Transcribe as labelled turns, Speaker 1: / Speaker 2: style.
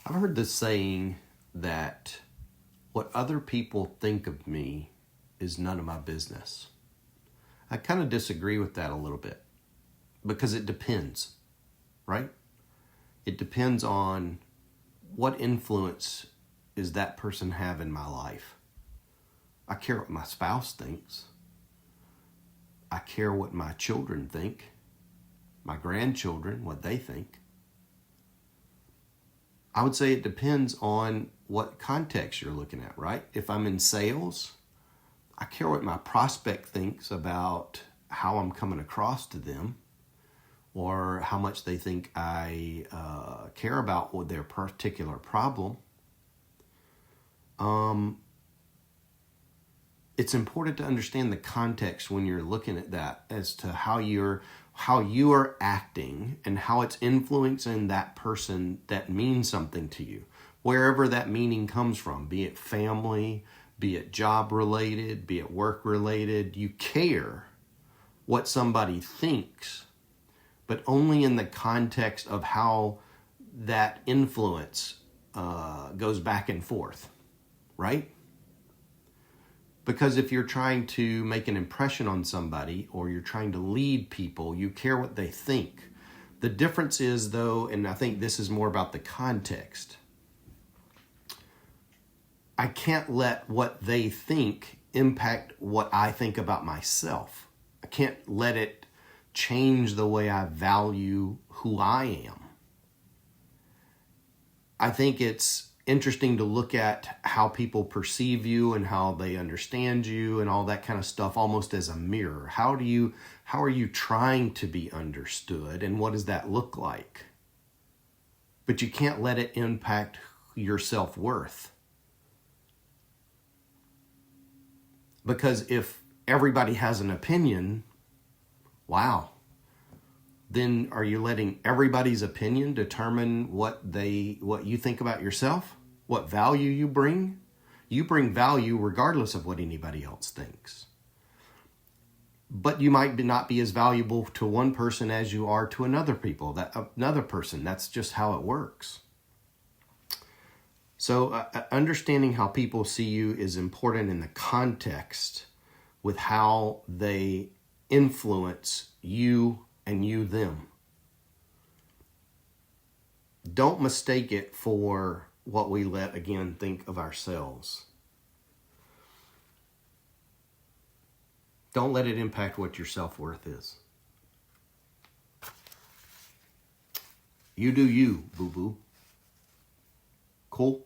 Speaker 1: I've heard this saying that what other people think of me is none of my business. I kind of disagree with that a little bit because it depends, right? It depends on what influence is that person have in my life. I care what my spouse thinks. I care what my children think, my grandchildren, what they think. I would say it depends on what context you're looking at, right? If I'm in sales, I care what my prospect thinks about how I'm coming across to them or how much they think I care about their particular problem. It's important to understand the context when you're looking at that as to how you are acting and how it's influencing that person that means something to you, wherever that meaning comes from, be it family, be it job related, be it work related. You care what somebody thinks, but only in the context of how that influence goes back and forth, right? Because if you're trying to make an impression on somebody or you're trying to lead people, you care what they think. The difference is, though, and I think this is more about the context, I can't let what they think impact what I think about myself. I can't let it change the way I value who I am. I think it's interesting to look at how people perceive you and how they understand you and all that kind of stuff almost as a mirror. How are you trying to be understood and what does that look like? But you can't let it impact your self-worth. Because if everybody has an opinion, wow, then are you letting everybody's opinion determine what you think about yourself? What value you bring? You bring value regardless of what anybody else thinks. But you might not be as valuable to one person as you are to another person. That's just how it works. So understanding how people see you is important in the context with how they influence you and you them. Don't mistake it for what we let, again, think of ourselves. Don't let it impact what your self-worth is. You do you, boo-boo. Cool?